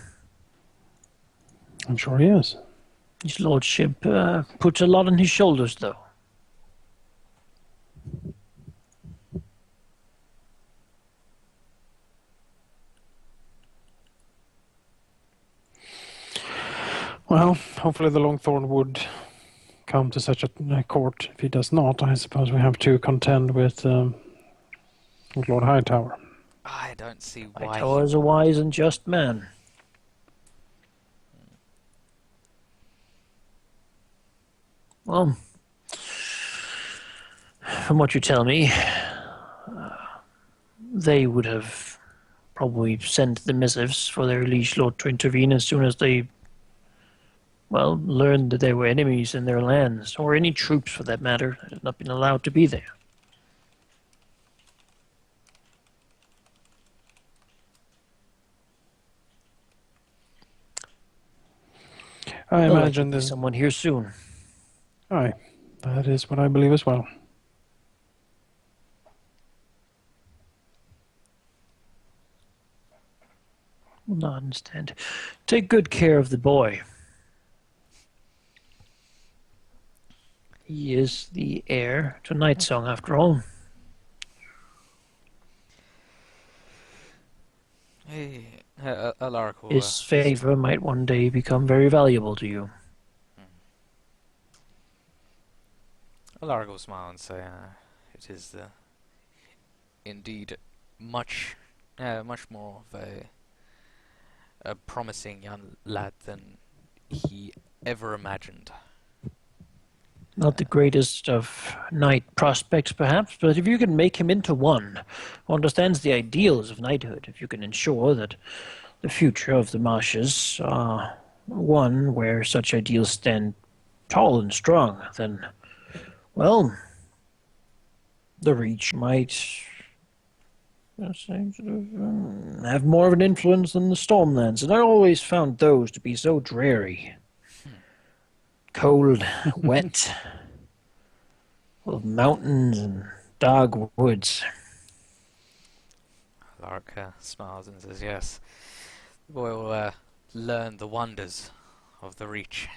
I'm sure he is. His lordship puts a lot on his shoulders, though. Well, hopefully the Longthorn would come to such a court. If he does not, I suppose we have to contend with Lord Hightower. I don't see why. Hightower is a wise and just man. Well, from what you tell me, they would have probably sent the missives for their liege lord to intervene as soon as they, well, learned that there were enemies in their lands, or any troops for that matter, that had not been allowed to be there. I There'll imagine likely be there's... someone here soon. Aye, that is what I believe as well. Will not understand. Take good care of the boy. He is the heir to Nightsong, after all. Hey, Alaric will, His favor might one day become very valuable to you. Alaric will smile and say, "It is indeed much more of a promising young lad than he ever imagined." Not the greatest of knight prospects, perhaps, but if you can make him into one who understands the ideals of knighthood, if you can ensure that the future of the marshes are one where such ideals stand tall and strong, then, well, the Reach might have more of an influence than the Stormlands, and I always found those to be so dreary. Cold, wet, full of mountains and dark woods. Alaric smiles and says, "Yes, the boy will learn the wonders of the Reach."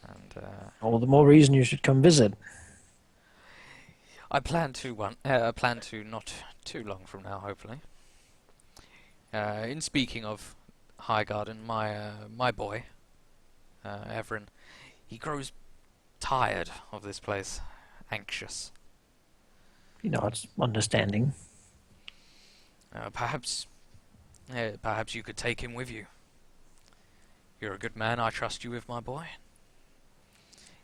And All the more reason you should come visit. I plan to not too long from now, hopefully. In speaking of Highgarden, my boy, Everin, he grows tired of this place, anxious. You know, it's understanding. Perhaps you could take him with you. You're a good man. I trust you with my boy.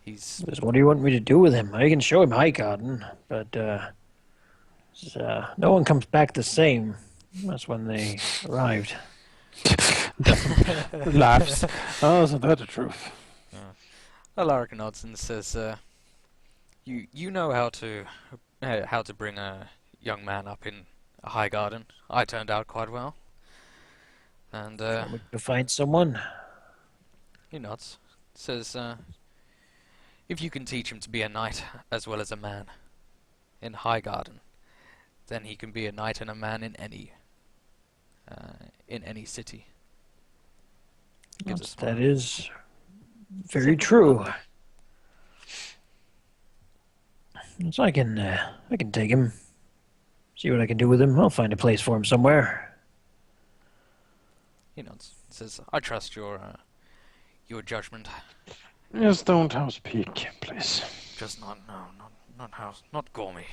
He's... What do you want me to do with him? I can show him Highgarden, but no one comes back the same as when they arrived. Laughs. Oh, isn't that the truth? Alaric nods and says, "You know how to bring a young man up in a Highgarden. I turned out quite well." And To find someone. he nods. Says, "If you can teach him to be a knight as well as a man in Highgarden, then he can be a knight and a man in any city." Gives a smile. That is very true. So I can take him, see what I can do with him. I'll find a place for him somewhere. He nods. Says, "I trust your judgment. Yes, don't house peak, please. Just not house, not Gormy."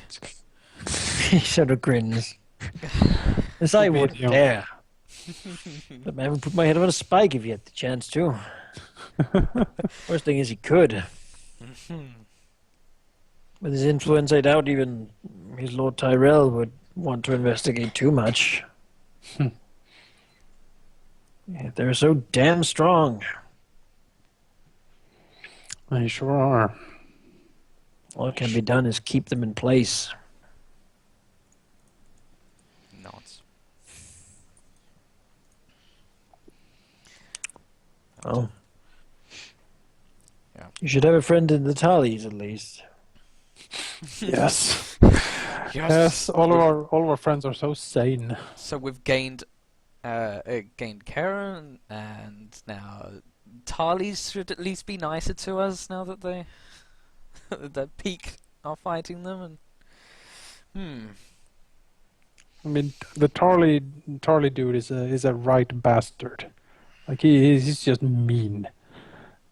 He sort of grins. As I wouldn't dare. But I haven't put my head on a spike if he had the chance to. Worst thing is he could. With his influence, I doubt even his Lord Tyrell would want to investigate too much. Yeah, they're so damn strong. They sure are. All can be done is keep them in place. Nods. Well, Yeah. you should have a friend in the Tallies at least. Yes. Yes, all of our friends are so sane. So we've gained Karen, and now Tarleys should at least be nicer to us now that they that Peak are fighting them. And I mean, the Tarly dude is a right bastard. Like he's just mean,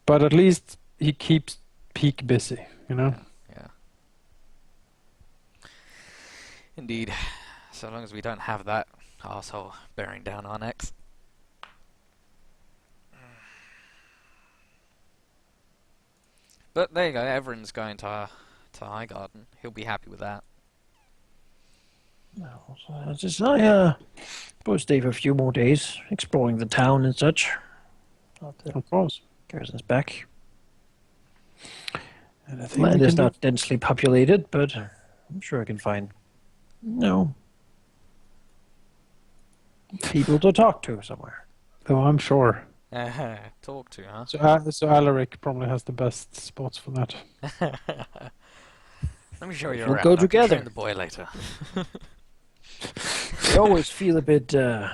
but at least he keeps Peak busy, you know. yeah. Indeed. So long as we don't have that arsehole bearing down our necks. But there you go. Everyone's going to Highgarden. He'll be happy with that. Well, so I suppose stay for a few more days, exploring the town and such. Of course. Garrison's back. And I think Land we is can not densely populated, but I'm sure I can find people to talk to somewhere. Oh, I'm sure. Talk to, huh? So Alaric probably has the best spots for that. Let me show you We'll around. go I can together. train the boy later. I always feel a bit. You're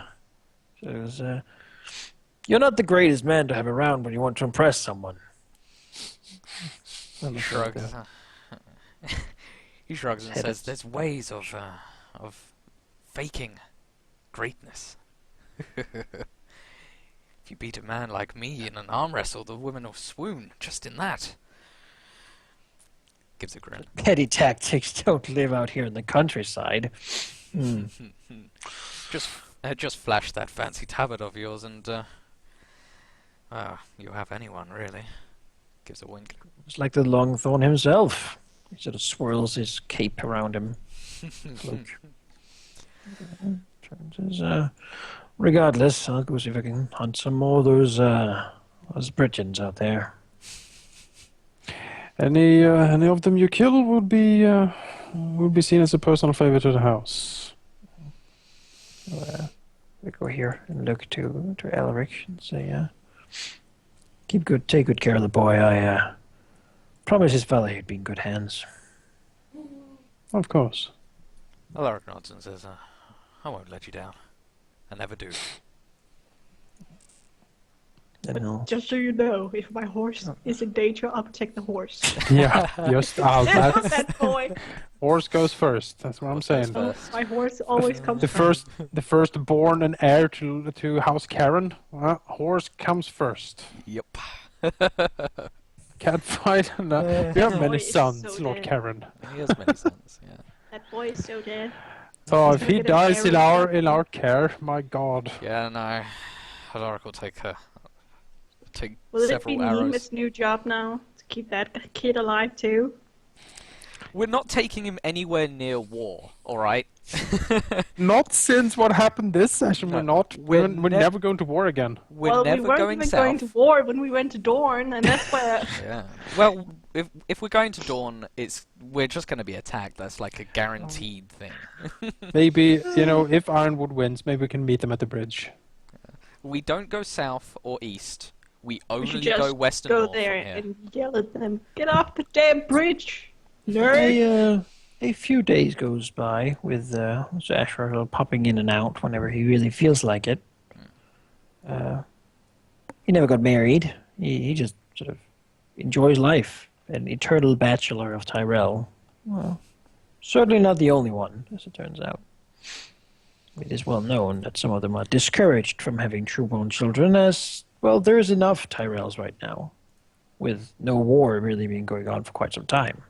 not the greatest man to have around when you want to impress someone. He shrugs. He shrugs and Head says, is- "There's ways of faking greatness. If you beat a man like me in an arm wrestle, the women will swoon just in that." Gives a grin. Petty tactics don't live out here in the countryside. Just flash that fancy tabard of yours, and you have anyone really. Gives a wink. It's like the Longthorn himself. He sort of swirls his cape around him. Cloak. Regardless, I'll go see if I can hunt some more of those Britons out there. Any of them you kill would be seen as a personal favor to the house. We go here and look to Alaric and say, take good care of the boy. I promise his father he'd be in good hands. Of course. Alaric nods and says, "I won't let you down. I never do." And he'll Just so you know, if my horse is in danger, I'll protect the horse. Yeah, just that That boy. horse goes first. That's what I'm saying. Oh, my horse always comes The first born and heir to House Caladan, horse comes first. Yep. Can't fight. No. You have Boy many is sons, so Lord dead. Caladan. He has many sons. Yeah. That boy is so dead. So He's if gonna he get a dies in marriage. our care, my God. Yeah, no. Alaric will take Will it be several arrows. Nima's new job now to keep that kid alive too? We're not taking him anywhere near war, alright? Not since what happened this session. No, We're not. we're We're never going to war again. We're we never weren't going even south. going to war when we went to Dorne, and that's where. Yeah. Well, if we're going to Dawn, we're just going to be attacked. That's like a guaranteed thing. Maybe, if Ironwood wins, maybe we can meet them at the bridge. We don't go south or east. We We only should just go west and go north there from here. and yell at them. Get off the damn bridge, nerd! A few days goes by with Ashford popping in and out whenever he really feels like it. He never got married. He just sort of enjoys life. An eternal bachelor of Tyrell. Well, certainly not the only one, as it turns out. It is well known that some of them are discouraged from having true-born children, as, there's enough Tyrells right now, with no war really being going on for quite some time.